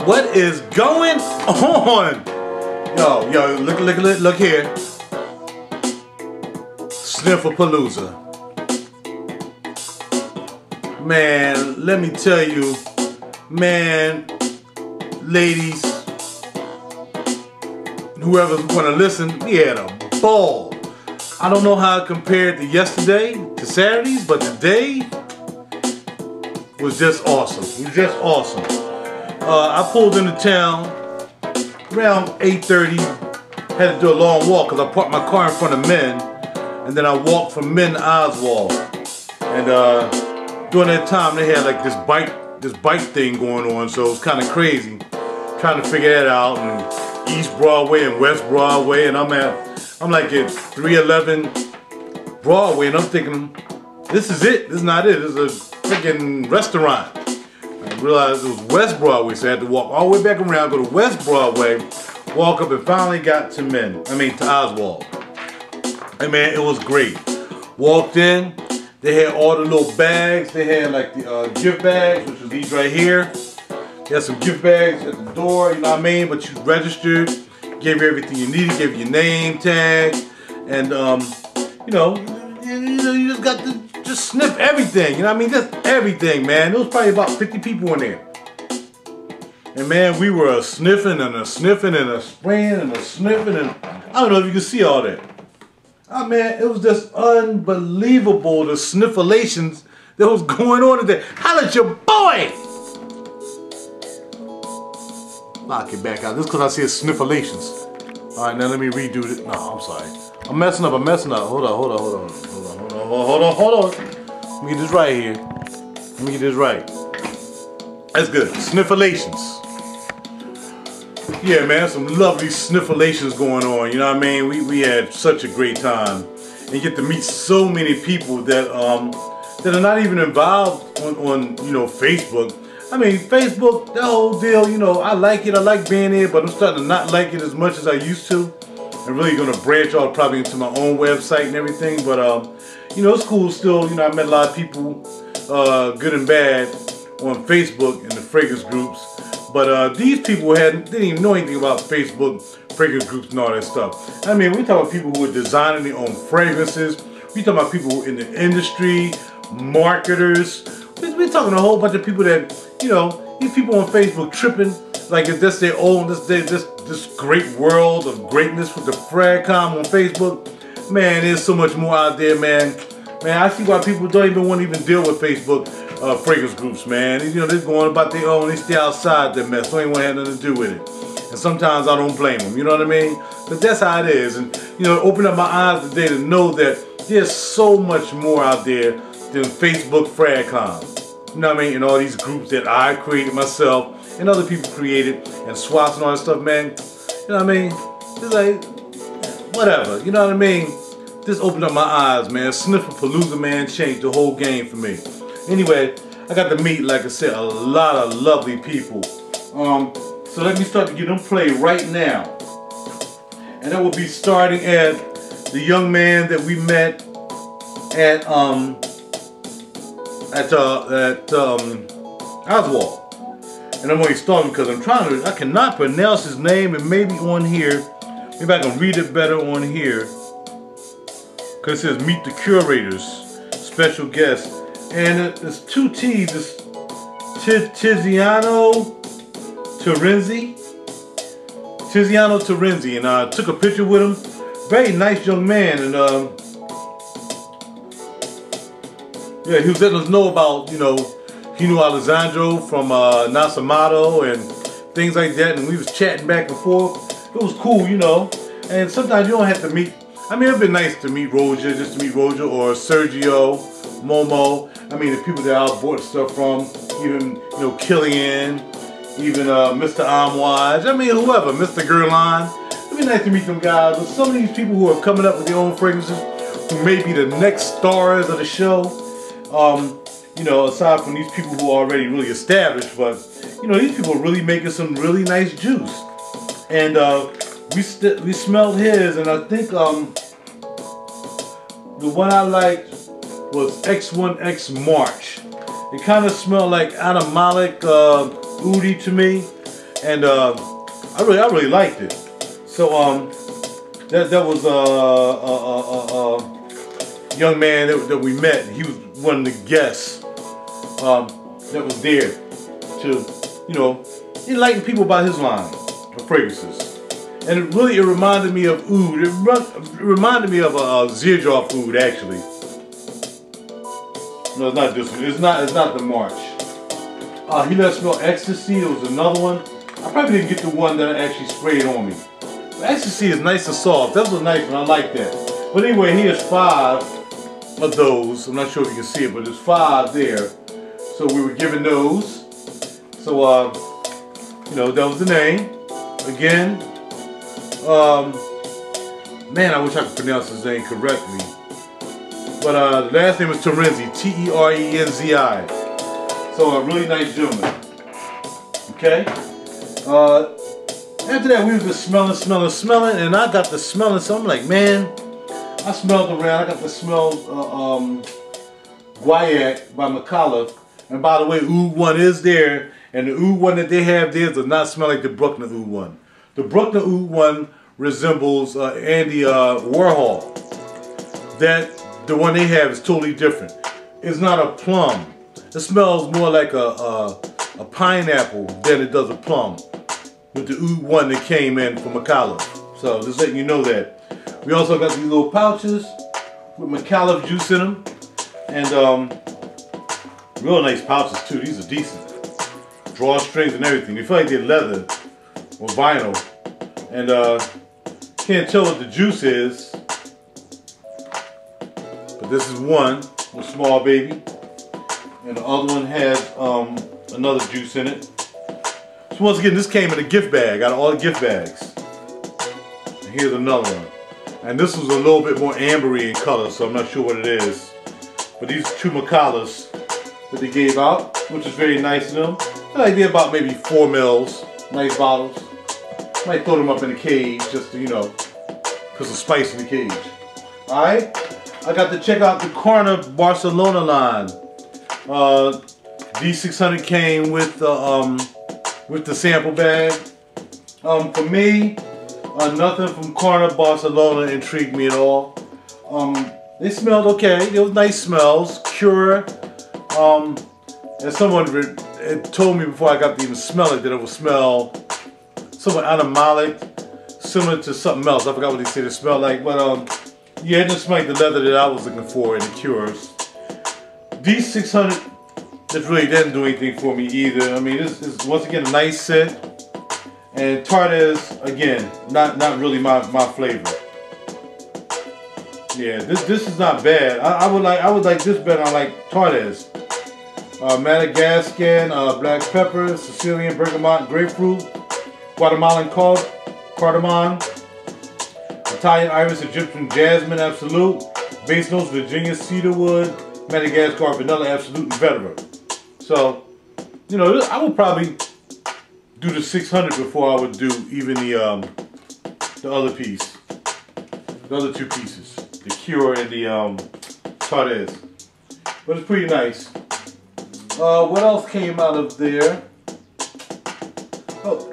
What is going on? Yo, look here. Sniffapalooza. Man, let me tell you, man, ladies, whoever's gonna listen, we had a ball. I don't know how it compared to yesterday, to Saturdays, but today was just awesome. It was just awesome. I pulled into town around 8:30. Had to do a long walk because I parked my car in front of Men, and then I walked from Men to Oswald. And during that time, they had like this bike thing going on, so it was kind of crazy trying to figure that out. And East Broadway and West Broadway, and I'm like at 311 Broadway, and I'm thinking, this is it. This is not it. This is a freaking restaurant. I realized it was West Broadway, so I had to walk all the way back around, go to West Broadway, walk up, and finally got to to Oswald. And man, it was great. Walked in, they had all the little bags. They had like the gift bags, which was these right here. They had some gift bags at the door, you know what I mean? But you registered, gave you everything you needed, gave you your name tag, and you just got to just sniff everything, you know what I mean? Just everything, man. There was probably about 50 people in there. And man, we were a sniffing and a sniffing and a spraying and a sniffing, and I don't know if you can see all that. Oh man, it was just unbelievable, the sniffalations that was going on today. Holla at your boy! Knock it back out. This because I see sniffalations. Alright, now let me redo this. No, I'm sorry. I'm messing up. Hold on. Let me get this right here. Let me get this right. That's good. Sniffalations. Yeah, man, some lovely sniffalations going on. You know what I mean? We had such a great time, and you get to meet so many people that that are not even involved on Facebook. I mean, Facebook, that whole deal. You know, I like it. I like being here, but I'm starting to not like it as much as I used to. I'm really gonna branch out probably into my own website and everything. But it's cool still. You know, I met a lot of people, good and bad, on Facebook in the fragrance groups. But these people didn't even know anything about Facebook, fragrance groups, and all that stuff. I mean, we talk about people who are designing their own fragrances. We talk about people in the industry, marketers. We're talking a whole bunch of people that, these people on Facebook tripping like if that's their own, this great world of greatness with the fragcom on Facebook. Man, there's so much more out there, man. Man, I see why people don't even want to even deal with Facebook fragrance groups, man. They're going about their own. They stay outside their mess. Don't even want to have nothing to do with it. And sometimes I don't blame them. You know what I mean? But that's how it is. And open up my eyes today to know that there's so much more out there than Facebook fragcom. You know what I mean? And all these groups that I created myself and other people created, and swaps and all that stuff, man. You know what I mean? It's like, whatever. You know what I mean? Just opened up my eyes, man. Sniffapalooza, man, changed the whole game for me. Anyway, I got to meet, like I said, a lot of lovely people. So let me start to get them played right now. And that will be starting at the young man that we met at Oswald. And I'm only starting because I cannot pronounce his name, and maybe on here, maybe I can read it better on here. Because it says meet the curators, special guest. And it's two T's. It's Tiziano Terenzi. And I took a picture with him. Very nice young man. And yeah, he was letting us know about, he knew Alessandro from Nasamato and things like that. And we was chatting back and forth. It was cool, And sometimes you don't have to meet. I mean, it'd been nice to meet RaJuR, just to meet RaJuR, or Sergio, Momo. I mean, the people that I bought stuff from, even, Killian, even Mr. Amwaj. I mean, whoever, Mr. Gerlon. It'd be nice to meet them guys. But some of these people who are coming up with their own fragrances, who may be the next stars of the show, aside from these people who are already really established, but, these people are really making some really nice juice. And we smelled his, and I think the one I liked was X1X March. It kind of smelled like Animalic Oudi to me. and I really liked it. So that was a young man that we met. He was one of the guests that was there to enlighten people about his line of fragrances. And it reminded me of oud. It reminded me of a RaJuR food, actually. No, it's not this one. It's not the March. He let us smell ecstasy. There was another one. I probably didn't get the one that I actually sprayed on me. But ecstasy is nice and soft. That was a nice one. I like that. But anyway, here's 5 of those. I'm not sure if you can see it, but there's 5 there. So we were given those. So that was the name. Again. Man, I wish I could pronounce his name correctly. But the last name is Terenzi, T-E-R-E-N-Z-I. So a really nice gentleman. Okay. After that, we were just smelling, and I got to smelling. So I'm like, man, I smelled around. I got to smell Guaiac by McAuliffe. And by the way, oud one is there, and the oud one that they have there does not smell like the Bruckner oud one. The Bruckner oud one resembles Andy Warhol. The one they have is totally different. It's not a plum. It smells more like a pineapple than it does a plum. With the oud one that came in from McAuliffe. So just letting you know that. We also got these little pouches with McAuliffe juice in them, and real nice pouches too. These are decent. Drawstrings and everything. They feel like they're leather or vinyl, and can't tell what the juice is. But this is one, a small baby, and the other one has another juice in it. So once again, this came in a gift bag, out of all the gift bags. And here's another one. And this was a little bit more ambery in color, so I'm not sure what it is. But these 2 McAuliffes that they gave out, which is very nice of them. I like they're about maybe 4 mils, nice bottles. Might throw them up in the cage just to, put some spice in the cage. Alright? I got to check out the Corner Barcelona line. D600 came with the sample bag. For me, nothing from Corner Barcelona intrigued me at all. They smelled okay. They were nice smells. Cure. And someone told me before I got to even smell it that it would smell somewhat animalic, similar to something else. I forgot what they said it smelled like, but yeah, it just smelled like the leather that I was looking for in the Cures. D600 just really didn't do anything for me either. I mean, this is once again a nice scent, and Tardes again, not really my flavor. Yeah, this is not bad. I would like this better. I like Tardes. Madagascan, black pepper, Sicilian bergamot, grapefruit, Guatemalan cardamom, Italian iris, Egyptian jasmine, absolute, base notes, Virginia cedarwood, Madagascar vanilla, absolute, and vetiver. So, I would probably do the 600 before I would do even the other piece, the other 2 pieces, the Cure and the Tardes. But it's pretty nice. What else came out of there? Oh.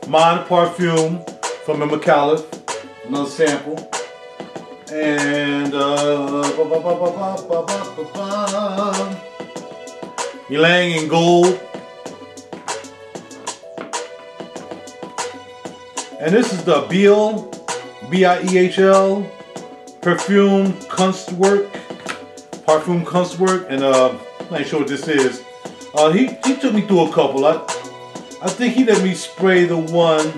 Mon Parfum from the McAuliffe, another sample. And Ylang in Gold. And this is the Biel, B-I-E-H-L, Perfume Kunstwerk. Parfum Kunstwerk, and I'm not sure what this is. He took me through a couple. I think he let me spray the one,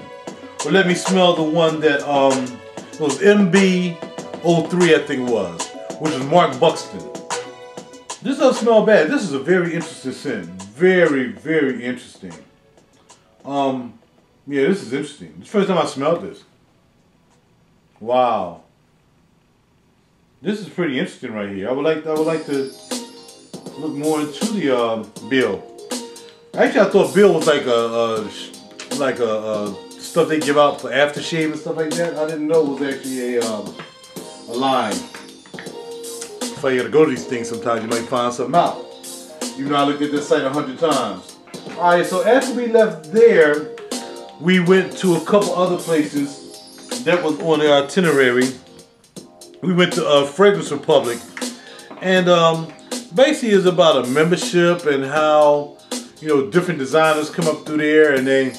or let me smell the one that it was MB03, I think it was, which is Mark Buxton. This doesn't smell bad. This is a very interesting scent. Very, very interesting. Yeah, this is interesting. It's the first time I smelled this. Wow. This is pretty interesting right here. I would like to look more into the Biel. Actually, I thought Biel was like a stuff they give out for aftershave and stuff like that. I didn't know it was actually a line. If you gotta go to these things sometimes, you might find something out. Even though I looked at this site 100 times. Alright, so after we left there, we went to a couple other places that was on the itinerary. We went to Fragrance Republic, and basically it's about a membership and how, you know, different designers come up through there and they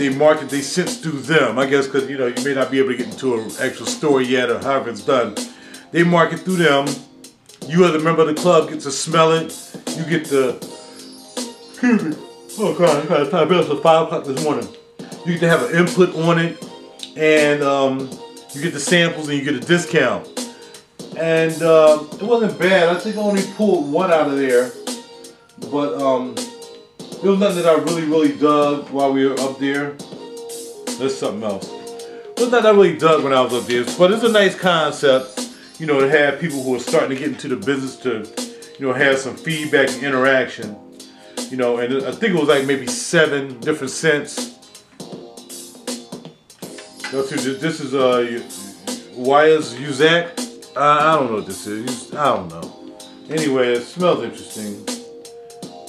market their scents through them. I guess because, you know, you may not be able to get into an actual store yet or however it's done. They market through them. You as a member of the club get to smell it. You get to, excuse me, oh God, I got time. It's 5 o'clock this morning. You get to have an input on it, and you get the samples and you get a discount. And it wasn't bad. I think I only pulled one out of there, but there was nothing that I really dug while we were up there. There's something else. It was nothing I really dug when I was up there, but it's a nice concept, you know, to have people who are starting to get into the business to, you know, have some feedback and interaction. You know, and I think it was like maybe 7 different scents. This is Wyers Uzak. I don't know what this is. I don't know. Anyway, it smells interesting.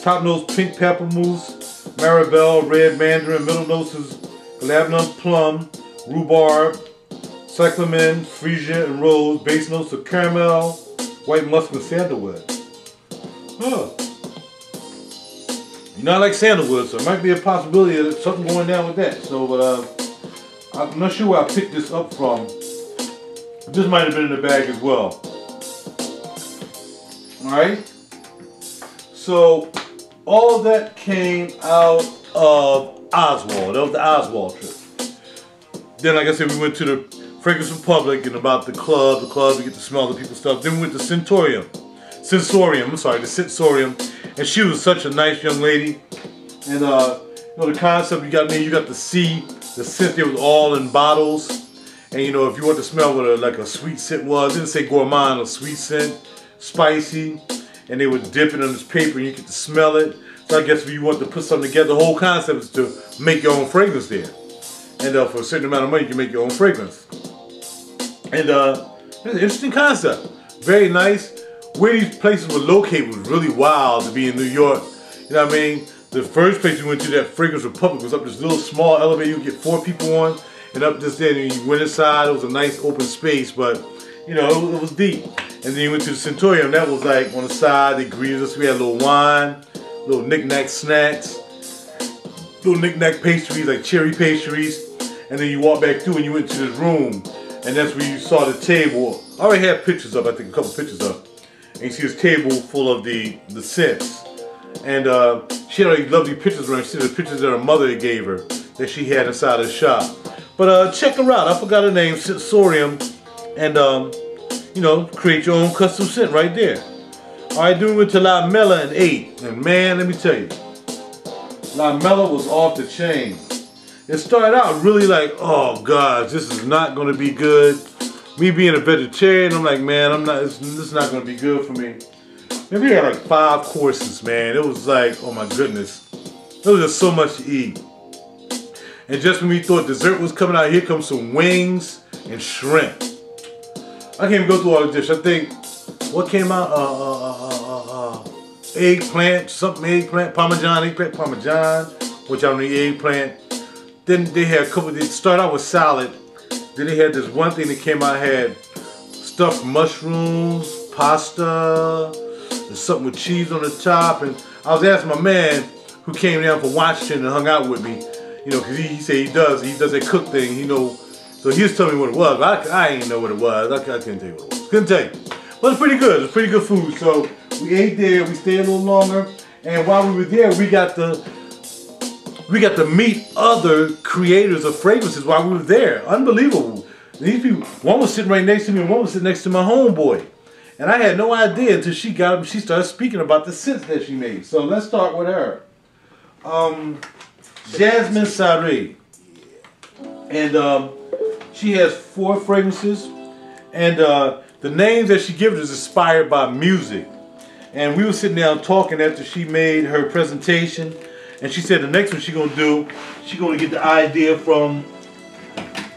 Top notes: pink pepper mousse, marabelle, red mandarin. Middle notes is labdanum, plum, rhubarb, cyclamen, freesia, and rose. Base notes are caramel, white musk, and sandalwood. Huh. You know, I like sandalwood, so it might be a possibility of something going down with that. So, but I'm not sure where I picked this up from. This might have been in the bag as well. Alright. So, all of that came out of Oswald. That was the Oswald trip. Then, like I said, we went to the Fragrance Republic and about the club, we get to smell the people's stuff. Then we went to Sensorium, the Sensorium. And she was such a nice young lady. And, you know, the concept you got to see the scent. It was all in bottles. And, you know, if you want to smell what like a sweet scent was, it didn't say gourmand or sweet scent, spicy. And they would dip it on this paper and you get to smell it. So I guess if you want to put something together, the whole concept is to make your own fragrance there. And for a certain amount of money, you can make your own fragrance. And it's an interesting concept. Very nice. Where these places were located was really wild to be in New York. You know what I mean? The first place we went to, that Fragrance Republic, was up this little small elevator you could get 4 people on. And up this there, and you went inside, it was a nice open space, but, you know, it was deep. And then you went to the Sensorium, that was like on the side, they greeted us. We had a little wine, little knick-knack snacks, little knick-knack pastries, like cherry pastries. And then you walk back through and you went to this room, and that's where you saw the table. I already had pictures up, I think a couple pictures up. And you see this table full of the scents. And she had all these lovely pictures around. She said the pictures that her mother gave her that she had inside her shop. But check her out. I forgot her name, Sensorium. And, you know, create your own custom scent right there. Alright, then we went to La Mela and ate. And man, let me tell you, La Mela was off the chain. It started out really like, oh gosh, this is not going to be good. Me being a vegetarian, I'm like, man, this is not going to be good for me. Maybe we had like 5 courses, man. It was like, oh my goodness. There was just so much to eat. And just when we thought dessert was coming out, here comes some wings and shrimp. I can't even go through all the dishes. I think, what came out? Eggplant, Parmesan, which I don't need eggplant. Then they had a couple, they started out with salad. Then they had this one thing that came out, had stuffed mushrooms, pasta, and something with cheese on the top. And I was asking my man who came down from Washington and hung out with me, you know, because he said he does that cook thing, you know. So he was telling me what it was, but I ain't know what it was. I couldn't tell you what it was. Couldn't tell you. But it's pretty good. It's pretty good food. So we ate there, we stayed a little longer, and while we were there, we got to meet other creators of fragrances while we were there. Unbelievable. These people, one was sitting right next to me and one was sitting next to my homeboy. And I had no idea until she started speaking about the scents that she made. So let's start with her. Jasmine Saree. And she has 4 fragrances. And the names that she gives is inspired by music. And we were sitting down talking after she made her presentation. And she said the next one she's going to do, she's going to get the idea from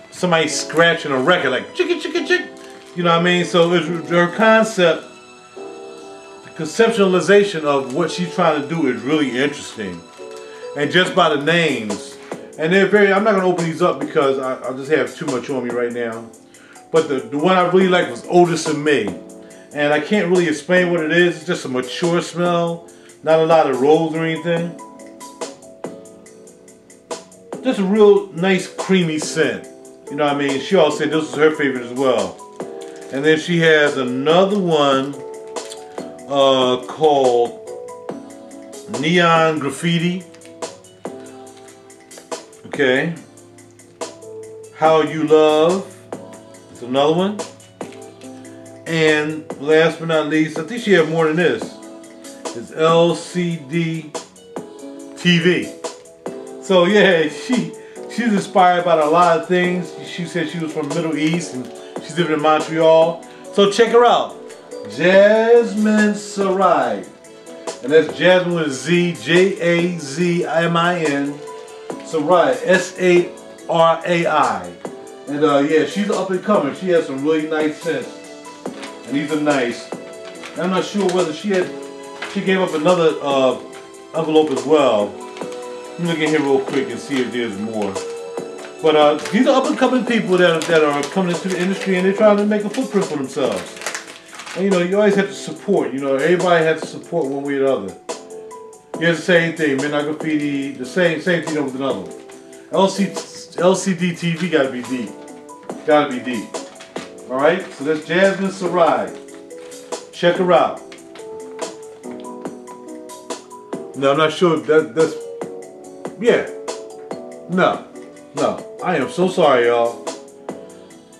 somebody scratching a record, like chicka chicka chick. You know what I mean? So it's her concept, the conceptualization of what she's trying to do is really interesting. and just by the names. And they're very, I'm not going to open these up because I just have too much on me right now. But the one I really liked was Otis and May. And I can't really explain what it is. It's just a mature smell. Not a lot of rose or anything. Just a real nice creamy scent. You know what I mean? She also said this was her favorite as well. And then she has another one called Neon Graffiti. Okay. How You Love. It's another one. And last but not least, I think she had more than this. It's LCD TV. So yeah, she's inspired by a lot of things. She said she was from the Middle East and she's living in Montreal. So check her out. Jasmine Sarai. And that's Jasmine with a Z, J-A-Z-M-I-N. Sarai, S-A-R-A-I. And yeah, she's up and coming. She has some really nice scents. And these are nice. And I'm not sure whether she gave up another envelope as well. Let me look in here real quick and see if there's more. But these are up and coming people that are coming into the industry and they're trying to make a footprint for themselves. And you know, you always have to support. You know, everybody has to support one way or the other. Here's the same thing, Midnight Graffiti, the same thing with another one. LCD TV gotta be deep. Gotta be deep. Alright, so that's Jasmine Sarai. Check her out. No, I'm not sure if that's yeah. No. I am so sorry, y'all.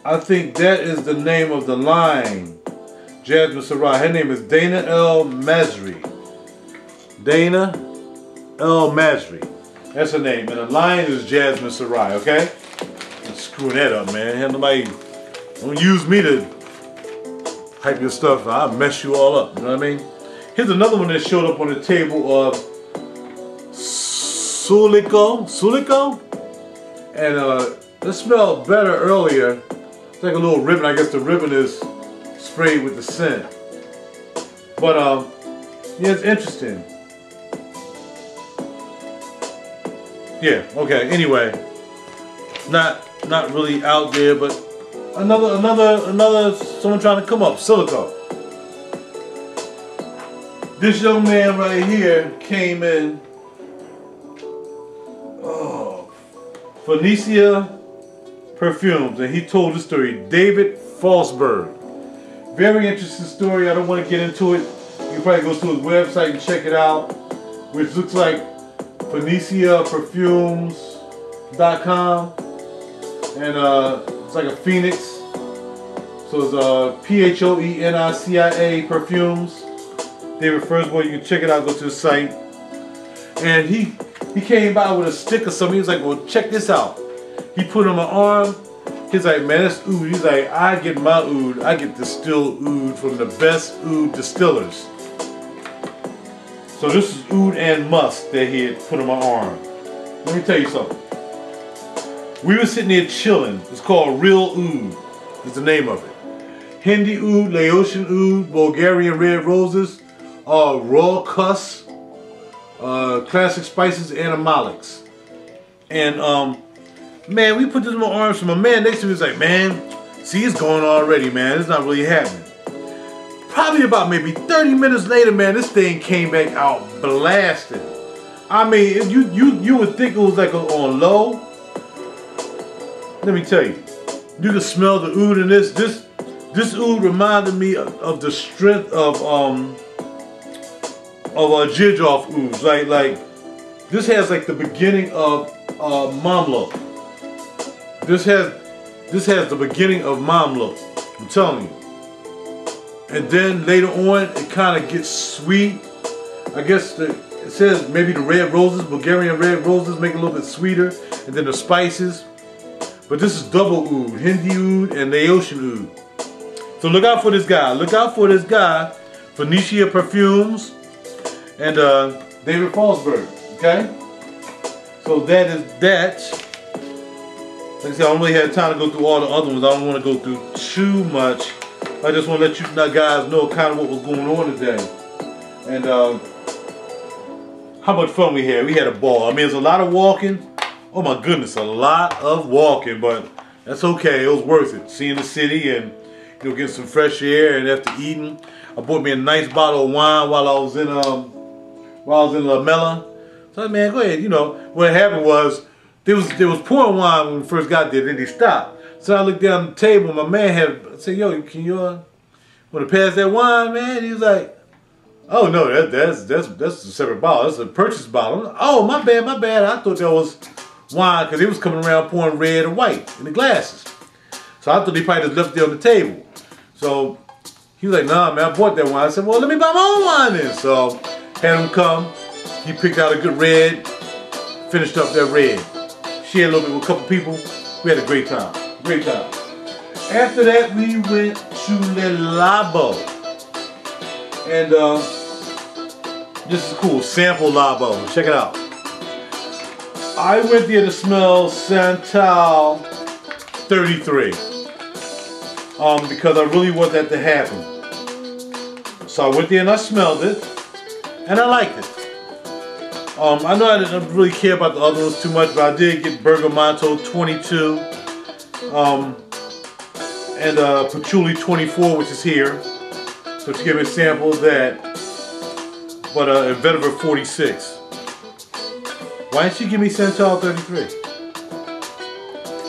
I think that is the name of the line. Jasmine Sarai. Her name is Dana L. Masri. Dana L. Masri. That's her name. And the line is Jasmine Sarai, okay? I'm screwing that up, man. Have nobody, don't use me to hype your stuff. I'll mess you all up, you know what I mean? Here's another one that showed up on the table of Sulico. And it smelled better earlier. It's like a little ribbon. I guess the ribbon is sprayed with the scent. But yeah, it's interesting. Yeah, okay, anyway. Not really out there, but another someone trying to come up, Silico. This young man right here came in, Phoenicia Perfumes, and he told the story, David Falsberg. Very interesting story. I don't want to get into it. You can probably go to his website and check it out, which looks like PhoeniciaPerfumes.com, and it's like a phoenix. So it's P-H-O-E-N-I-C-I-A Perfumes. David Falsberg. You can check it out. Go to the site, and he came by with a stick or something. He was like, well, check this out. He put on my arm. He's like, man, that's oud. He's like, I get my oud. I get distilled oud from the best oud distillers. So this is oud and musk that he had put on my arm. Let me tell you something. We were sitting there chilling. It's called Real Oud. Is the name of it. Hindi oud, Laotian oud, Bulgarian red roses, raw cuss, classic spices, animalics. And man, we put this in my arms, so my man next to me was like, man, see, it's going already, man. It's not really happening. Probably about maybe 30 minutes later, man, this thing came back out blasted. I mean, you would think it was like on low. Let me tell you, you can smell the oud in this. This oud reminded me of the strength of Jijoff ouds. Like this has like the beginning of Mamlo. This has the beginning of Mamlo. I'm telling you. And then later on, it kind of gets sweet. I guess it says maybe the red roses, Bulgarian red roses, make it a little bit sweeter, and then the spices. But this is double oud, Hindi oud and Laotian oud. So look out for this guy. Look out for this guy, Phoenicia Perfumes and David Falsberg. Okay. So that is that. Like I said, I don't really have time to go through all the other ones. I don't want to go through too much. I just want to let you guys know kind of what was going on today. And how much fun we had. We had a ball. I mean, there's a lot of walking. Oh my goodness, a lot of walking, but that's okay. It was worth it. Seeing the city and getting some fresh air. And after eating, I bought me a nice bottle of wine while I was in La Mela. So man, go ahead. What happened was they was pouring wine when we first got there. Then they stopped. So I looked down the table. My man I said, "Yo, can you want to pass that wine, man?" He was like, "Oh no, that's a separate bottle. That's a purchase bottle." Oh, my bad. I thought that was wine because they was coming around pouring red and white in the glasses. So I thought they probably just left it on the table. So he was like, "Nah, man, I bought that wine." I said, "Well, let me buy my own wine then." So had him come. He picked out a good red, finished up that red. Shared a little bit with a couple people. We had a great time. Great time. After that, we went to Le Labo. And this is cool. Sample Labo. Check it out. I went there to smell Santal 33. Because I really want that to happen. So I went there and I smelled it. And I liked it. I know I didn't really care about the other ones too much, but I did get Bergamoto 22 and Patchouli 24, which is here. So to give me a sample of that, but Vetiver 46. Why didn't she give me Santal 33?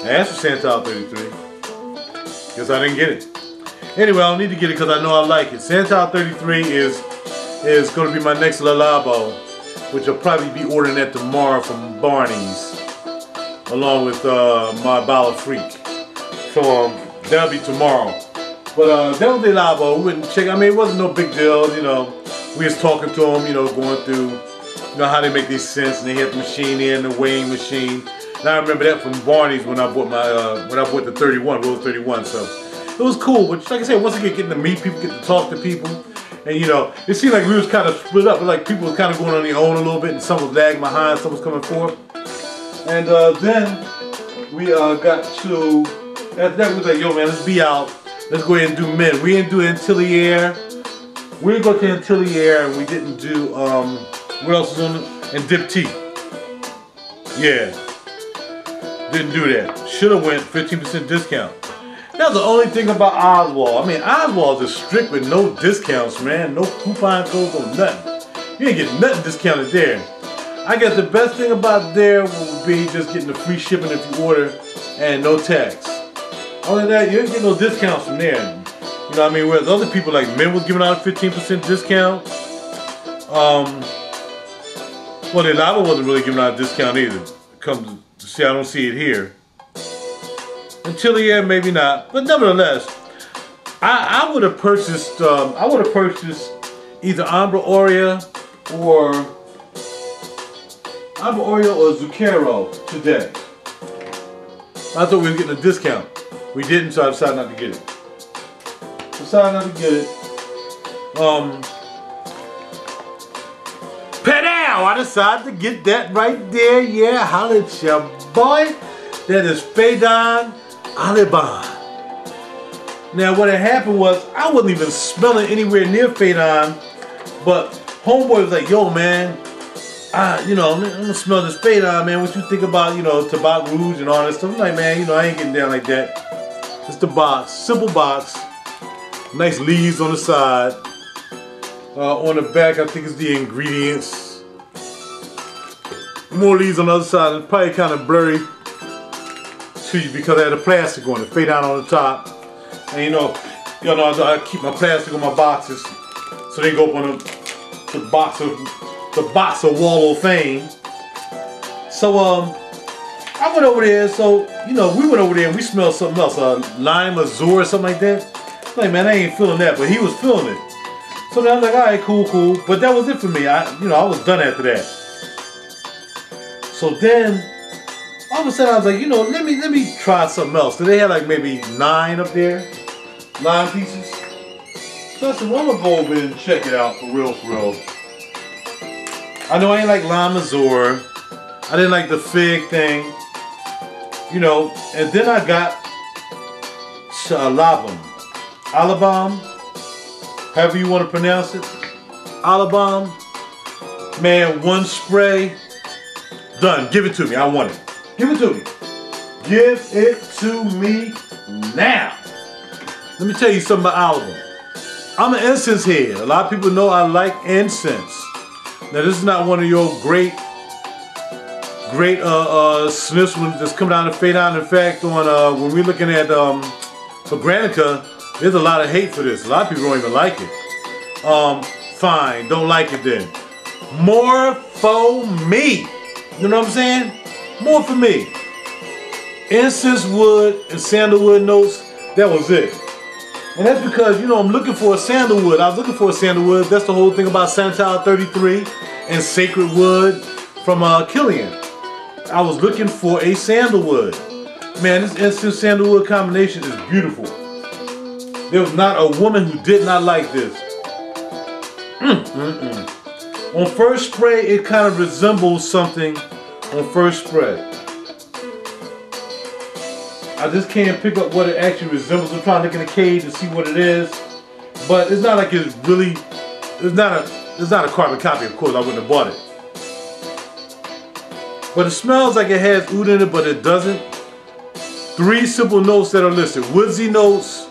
I asked for Santal 33. Guess I didn't get it. Anyway, I don't need to get it because I know I like it. Santal 33 is going to be my next Le Labo, which I'll probably be ordering that tomorrow from Barney's, along with my Bala Freak. So that'll be tomorrow. But that was Le Labo. We went and checked. I mean, it wasn't no big deal. We was talking to them. Going through, how they make these scents, and they had the machine in, the weighing machine. And I remember that from Barney's when I bought my the 31, Rose 31. So it was cool. But like I said, once again, getting to meet people, getting to talk to people. And it seemed like we was kind of split up, but like people was kind of going on their own a little bit, and some was lagging behind, some was coming forth. And then we got to, after that we was like, yo man, let's be out. Let's go ahead and do men. We didn't do Antillier. We didn't go to Antillier, and we didn't do, what else was on it? And Dip Tea. Yeah. Didn't do that. Should've went 15% discount. That's the only thing about Oswald. I mean, Oswald's is strict with no discounts, man. No coupon codes or nothing. You ain't getting nothing discounted there. I guess the best thing about there would be just getting the free shipping if you order and no tax. Only that, you ain't getting no discounts from there. You know what I mean? Whereas other people like Men was giving out a 15% discount. Well, the Lava wasn't really giving out a discount either. Come to see, I don't see it here. Until yeah, maybe not, but nevertheless, I would have purchased. Either Ambra Oria or Zucchero today. I thought we were getting a discount. We didn't, so I decided not to get it. Padow! I decided to get that right there. Yeah, holla at ya, boy. That is Faidon Aliban. Now what had happened was I wasn't even smelling anywhere near Faidon, but homeboy was like, "Yo man, I'm gonna smell this Faidon, man. What you think about Tobacco Rouge and all that stuff?" I'm like, man, I ain't getting down like that. It's the box, simple box, nice leaves on the side. On the back, I think it's the ingredients. More leaves on the other side. It's probably kind of blurry to you because I had the plastic on it, fade down on the top. And I keep my plastic on my boxes so they go up on the box of Wall of Fame. So I went over there. So we went over there and we smelled something else, lime azure or something like that. I'm like, man, I ain't feeling that, but he was feeling it. So then I was like, all right, cool. But that was it for me. I was done after that. So then, all of a sudden I was like, let me try something else. So they had like maybe 9 up there, 9 pieces. So I said, well, I'm gonna go over and check it out for real. I know I ain't like lime azure. I didn't like the fig thing, And then I got Alabam, however you want to pronounce it, Alabam. Man, one spray, done. Give it to me. I want it. Give it to me. Give it to me now. Let me tell you something about Oliver. I'm an incense head. A lot of people know I like incense. Now this is not one of your great sniffs that's coming down and fade out. In fact, on when we're looking at for Granica, there's a lot of hate for this. A lot of people don't even like it. Fine, don't like it then. More for me. You know what I'm saying? More for me. Incense wood and sandalwood notes, that was it. And that's because, you know, I'm looking for a sandalwood. I was looking for a sandalwood. That's the whole thing about Santal 33 and Sacred Wood from Killian. I was looking for a sandalwood. Man, this incense sandalwood combination is beautiful. There was not a woman who did not like this. On first spray, it kind of resembles something on first spray. I just can't pick up what it actually resembles. I'm trying to look in the cage to see what it is. But it's not like it's really, it's not a carbon copy, of course. I wouldn't have bought it. But it smells like it has oud in it, but it doesn't. 3 simple notes that are listed. Woodsy notes,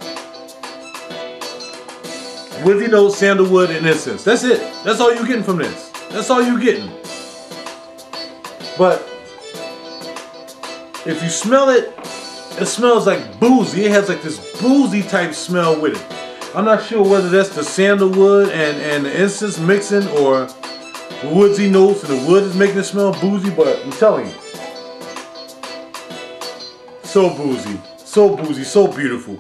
sandalwood, and incense. That's it. That's all you're getting from this. That's all you're getting. But if you smell it, it smells like boozy. It has like this boozy type smell with it. I'm not sure whether that's the sandalwood and the incense mixing, or the woodsy notes and the wood is making it smell boozy, but I'm telling you. So boozy, so beautiful.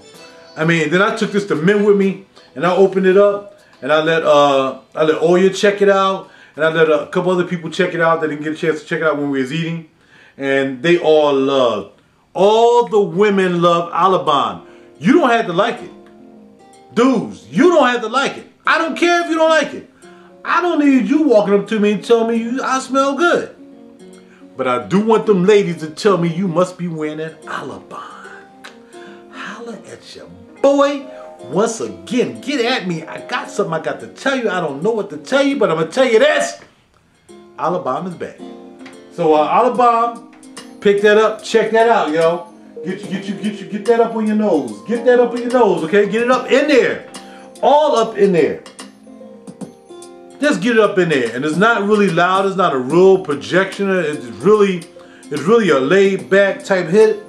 I mean, then I took this to men with me, and I opened it up, and I let Oya check it out, and I let a couple other people check it out that didn't get a chance to check it out when we was eating, and they all loved. All the women love Alabon. You don't have to like it. Dudes, you don't have to like it. I don't care if you don't like it. I don't need you walking up to me and telling me I smell good. But I do want them ladies to tell me you must be wearing that Alabon. Holla at your boy. Once again, get at me. I got something I got to tell you. I don't know what to tell you, but I'm going to tell you this. Alabon is back. So Alabon, pick that up. Check that out, yo. Get that up on your nose. Get that up on your nose, okay? Get it up in there. All up in there. Just get it up in there. And it's not really loud. It's not a real projection. It's really a laid back type hit.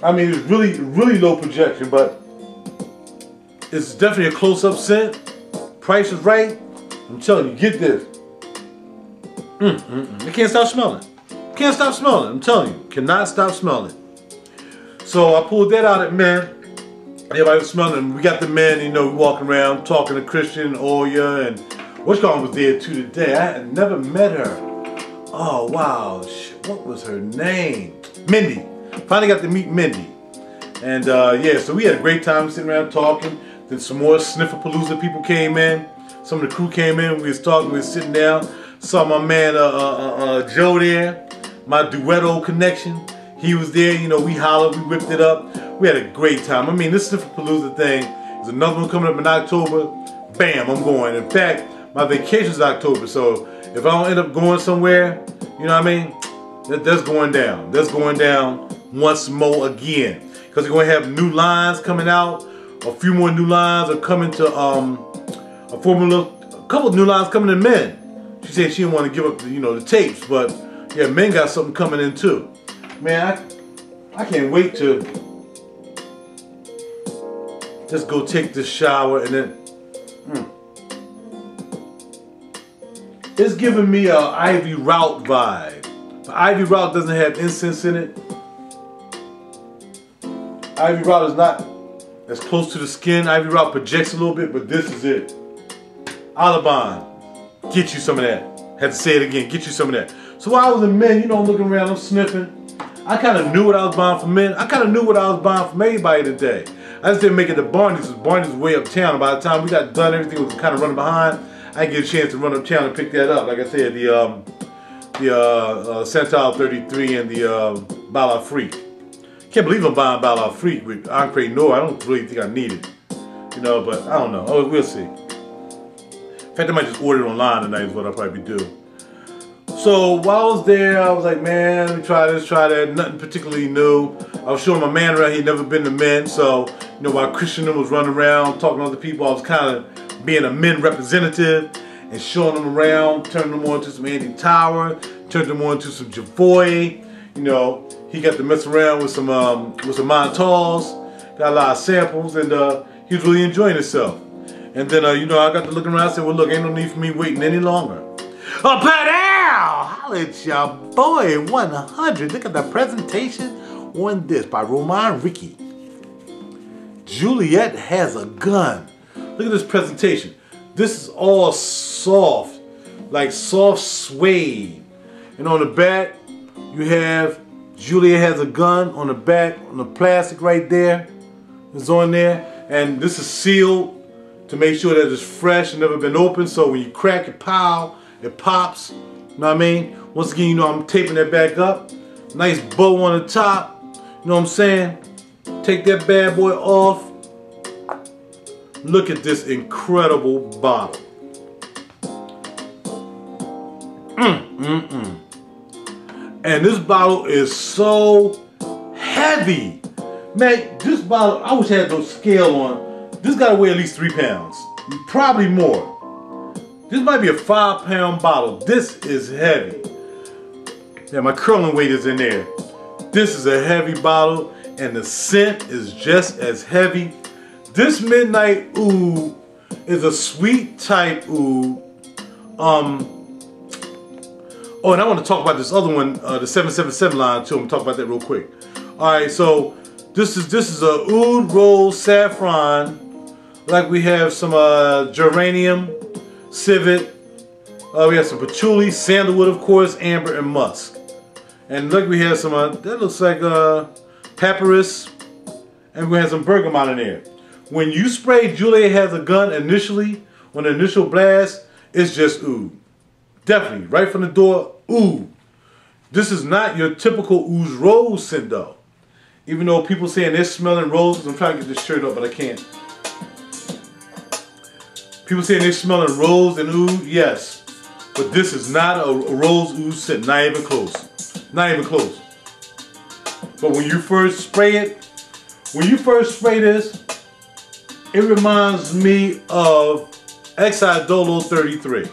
I mean, it's really low projection, but it's definitely a close-up scent. Price is right. I'm telling you, get this. You can't stop smelling. Can't stop smelling. I'm telling you, cannot stop smelling. So I pulled that out at men. Everybody was smelling. We got the men, you know, walking around talking to Christian, Oya, and whatchamacallit was there too today. I had never met her. Oh wow, what was her name? Mindy. Finally got to meet Mindy. And yeah, so we had a great time sitting around talking. Then some more Sniffapalooza people came in. Some of the crew came in. We was talking. We was sitting down. Saw my man Joe there. My Duetto connection. He was there. You know, we hollered. We whipped it up. We had a great time. I mean, this Sniffapalooza thing is another one coming up in October. Bam, I'm going. In fact, my vacation is October. So if I don't end up going somewhere, you know what I mean? That's going down. That's going down once more again. Because we're going to have new lines coming out. A few more new lines are coming to a couple of new lines coming in men. She said she didn't want to give up the, you know, the tapes, but yeah, men got something coming in too. Man, I can't wait to just go take this shower and then it's giving me a Ivy Route vibe. But Ivy Route doesn't have incense in it. Ivy Route is not as close to the skin. Ivy Route projects a little bit, but this is it. Alabon, get you some of that. Had to say it again, get you some of that. So while I was in men, you know, I'm looking around, I'm sniffing. I kind of knew what I was buying for men. I kind of knew what I was buying from everybody today. I just didn't make it to Barney's, because Barney's was way uptown. By the time we got done, everything was kind of running behind. I didn't get a chance to run uptown and pick that up. Like I said, the Santal 33 and the Bala Freak. Can't believe I'm buying Bala Freak with Encre Noir. I don't really think I need it. You know, but I don't know. Oh, we'll see. fact, I might just order it online tonight is what I'll probably do. So while I was there, I was like, man, let me try this, try that. Nothing particularly new. I was showing my man around. He'd never been to men. So, you know, while Christian was running around talking to other people, I was kind of being a men representative and showing them around, turning them on to some Andy Tower, turning them on to some Javoy. You know, he got to mess around with some Montaus, got a lot of samples, and he was really enjoying himself. And then, you know, I got to looking around and said, well, look, ain't no need for me waiting any longer. Oh, Pat-ow! Holla at your boy 100. Look at the presentation on this by Roman Ricky. Juliet has a gun. Look at this presentation. This is all soft, like soft suede. And on the back, you have Juliet has a gun on the back, on the plastic right there. It's on there. And this is sealed to make sure that it's fresh and never been opened. So when you crack it, pow, it pops. You know what I mean? Once again, you know, I'm taping that back up. Nice bow on the top. You know what I'm saying? Take that bad boy off. Look at this incredible bottle. And this bottle is so heavy. Man, this bottle, I wish I had no scale on. This gotta weigh at least 3 pounds. Probably more. This might be a 5-pound bottle. This is heavy. Yeah, my curling weight is in there. This is a heavy bottle, and the scent is just as heavy. This Midnight Oud is a sweet type oud. Oh, and I want to talk about this other one, the 777 line too. I'm gonna talk about that real quick. All right, so this is a oud rose saffron. Like we have some geranium, civet. We have some patchouli, sandalwood, of course, amber, and musk. And look, we have some. That looks like papyrus, and we have some bergamot in there. When you spray Juliet Has a Gun initially on the initial blast, it's just oud. Definitely, right from the door, oud. This is not your typical oud rose scent though. Even though people saying they're smelling roses, I'm trying to get this shirt up, but I can't. People saying they're smelling rose and oud, yes. But this is not a rose oud scent, not even close. Not even close. But when you first spray it, this, it reminds me of Exidolo 33.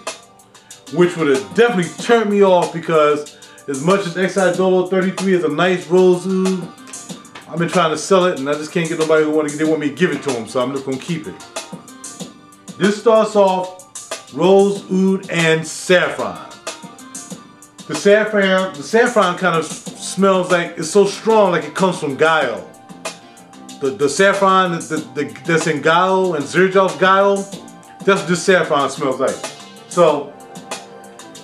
Which would have definitely turned me off because as much as Exidolo 33 is a nice rose oud, I've been trying to sell it and I just can't get nobody who want me to give it to them, so I'm just going to keep it. This starts off rose oud and saffron. The saffron kind of smells like, it's so strong like it comes from Guile. The saffron that's in Guile and Xerjoff's Guile, that's what this saffron smells like. So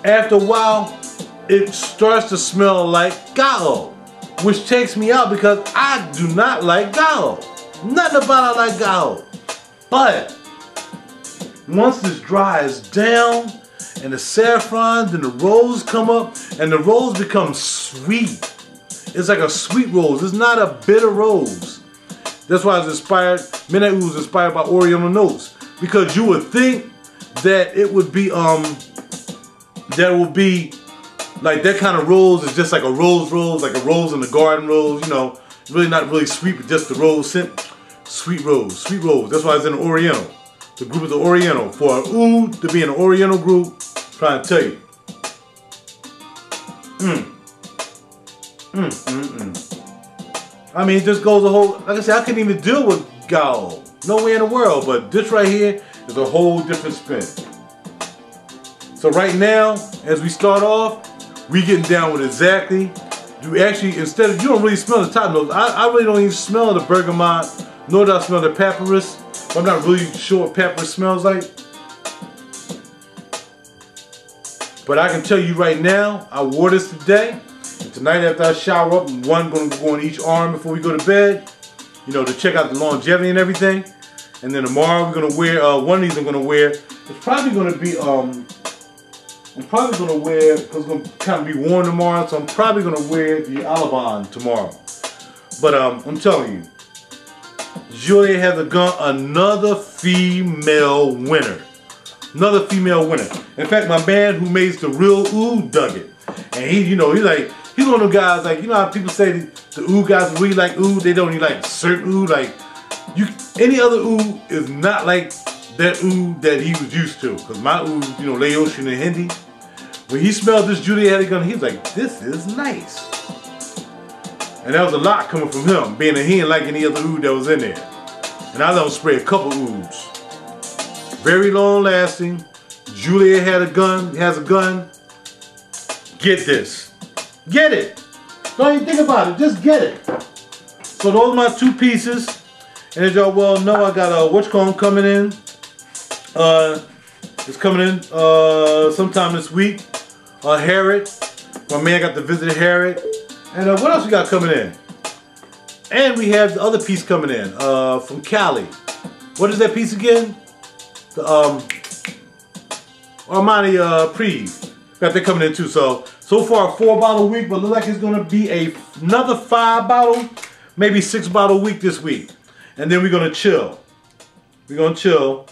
after a while, it starts to smell like Guile, which takes me out because I do not like Guile. Nothing about it like Guile. But once this dries down and the saffron, then the rose come up and the rose becomes sweet. It's like a sweet rose. It's not a bitter rose. That's why it's inspired, Midnight Oud was inspired by Oriental notes. Because you would think that it would be, like that kind of rose is just like a rose, like a rose in the garden rose, you know, really not really sweet, but just the rose scent. Sweet rose, sweet rose. That's why it's in the Oriental. The group is the Oriental. For an oud to be in an Oriental group, I'm trying to tell you. I mean, it just goes a whole, like I said, I couldn't even deal with Guile. No way in the world, but this right here is a whole different spin. So right now, as we start off, we getting down with exactly, you actually, instead of, you don't really smell the top notes. I really don't even smell the bergamot, nor do I smell the papyrus. I'm not really sure what papyrus smells like. But I can tell you right now, I wore this today. And tonight after I shower up, one going to go on each arm before we go to bed. You know, to check out the longevity and everything. And then tomorrow we're going to wear, one of these I'm going to wear. It's probably going to be, I'm probably going to wear, because it's going to kind of be warm tomorrow, so I'm probably going to wear the Alabon tomorrow. But I'm telling you, Juliet Has a Gun, another female winner Another female winner. In fact, my man who makes the real oud dug it. And he, you know, he's one of them guys, like, you know how people say the oud guys really like oud, they don't really like certain oud. Like, any other oud is not like that oud that he was used to. Because my oud, you know, Laotian and Hindi, when he smelled this Juliet gun, he was like, this is nice. And that was a lot coming from him, being that he didn't like any other oud that was in there. And I don't spray a couple ouds. Very long lasting. Juliet has a gun. Get this. Get it. Don't even think about it, just get it. So those are my 2 pieces. And as y'all well know, I got a whatchamacallit coming in. It's coming in sometime this week. Harriet. My man got to visit Harriet. And what else we got coming in? And we have the other piece coming in from Cali. What is that piece again? The Armani Preve. Got that coming in too. So far 4-bottle week, but look like it's gonna be another 5-bottle, maybe 6-bottle week this week. And then we're gonna chill. We're gonna chill.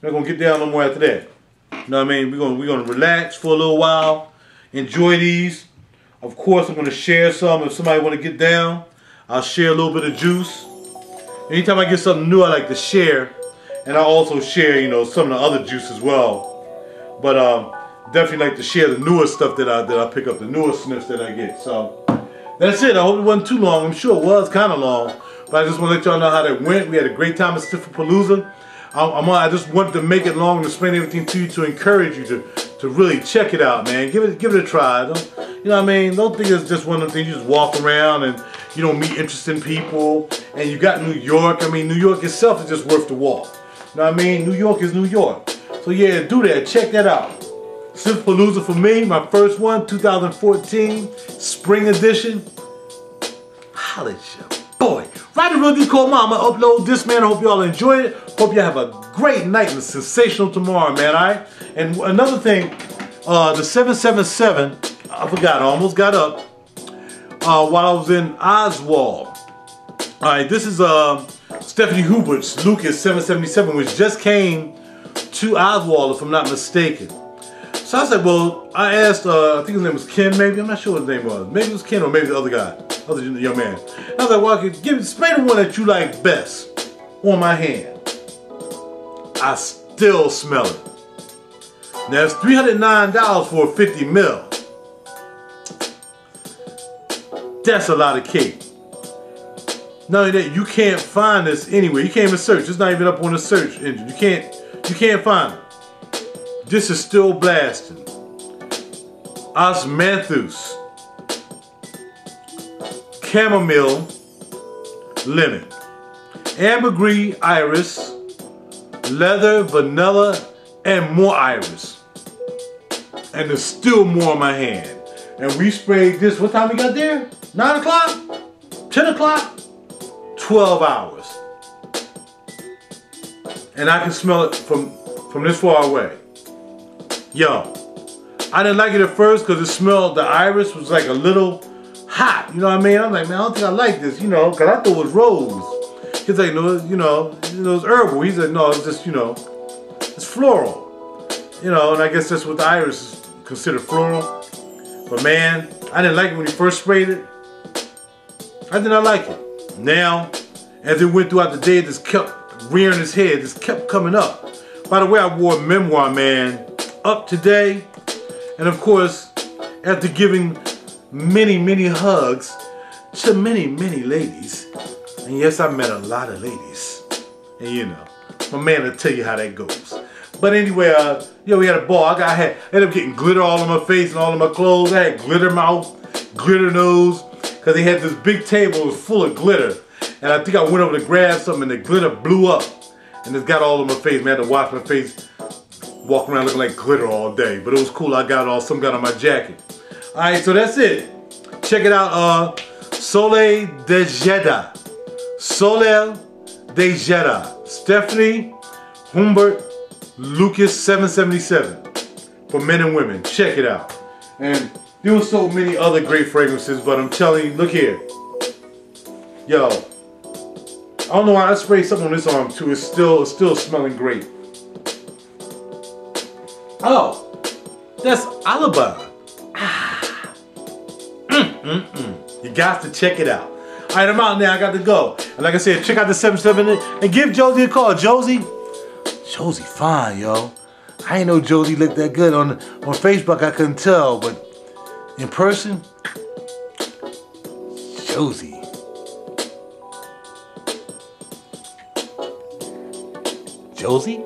We're not gonna get down no more after that. You know what I mean? We're gonna relax for a little while. Enjoy these. Of course, I'm gonna share some. If somebody wanna get down, I'll share a little bit of juice. Anytime I get something new, I like to share. And I also share, you know, some of the other juice as well. But definitely like to share the newer stuff that I pick up, the newer sniffs that I get. So that's it. I hope it wasn't too long. I'm sure it was kind of long, but I just want to let y'all know how that went. We had a great time at Sniffapalooza. I just wanted to make it long and explain everything to you to encourage you to really check it out, man. Give it a try. You know what I mean? Don't think it's just one of the things you just walk around and you don't meet interesting people. And you got New York. I mean, New York itself is just worth the walk. You know what I mean? New York is New York. So yeah, do that. Check that out. Sniffapalooza for me, my first one, 2014, spring edition. Holla at your boy. RaJuR do call mom. I'm gonna upload this, man. I hope y'all enjoyed it. Hope y'all have a great night and a sensational tomorrow, man. Alright? And another thing, the 777, I forgot, I almost got up while I was in Oswald. Alright, this is Stephanie Hubert's Lucas 777, which just came to Oswald, if I'm not mistaken. So I said, well, I asked, I think his name was Ken, maybe. I'm not sure what his name was. Maybe it was Ken or maybe the other guy, other young man. And I was like, well, spray the one that you like best on my hand. I still smell it. Now it's $309 for a 50 ml. That's a lot of cake. Not only that, you can't find this anywhere. You can't even search. It's not even up on the search engine. You can't find it. This is still blasting. Osmanthus, chamomile, lemon, ambergris, iris, leather, vanilla, and more iris. And there's still more in my hand. And we sprayed this, what time we got there? 9 o'clock? 10 o'clock? 12 hours. And I can smell it from this far away. Yo, I didn't like it at first because it smelled, the iris was like a little hot. You know what I mean? I'm like, man, I don't think I like this, you know, because I thought it was rose. He's like, no, you know, it's herbal. He's like, no, it's just, you know, it's floral. You know, and I guess that's what the iris is considered, floral. But man, I didn't like it when he first sprayed it. I did not like it. Now, as it went throughout the day, it just kept rearing its head, just kept coming up. By the way, I wore Memoir Man up today. And of course, after giving many, many hugs to many, many ladies, and yes, I met a lot of ladies, and you know, my man will tell you how that goes. But anyway, yo, we had a ball. I ended up getting glitter all on my face and all on my clothes. I had glitter mouth, glitter nose, because they had this big table, it was full of glitter. And I think I went over to grab something and the glitter blew up. And it got all on my face, man. I had to wash my face, walk around looking like glitter all day. But it was cool, I got some got on my jacket. Alright, so that's it. Check it out, Soleil de Jeddah. Soleil de Jeddah. Stephanie Humbert Lucas 777. For men and women. Check it out. And there were so many other great fragrances, but I'm telling you, look here. Yo, I don't know why I sprayed something on this arm too. It's still smelling great. Oh, that's Alibi. You got to check it out. All right, I'm out now. I got to go. And like I said, check out the 77 and give Josie a call. Josie fine, yo. I ain't know Josie looked that good on Facebook. I couldn't tell, but in person, Josie. Josie?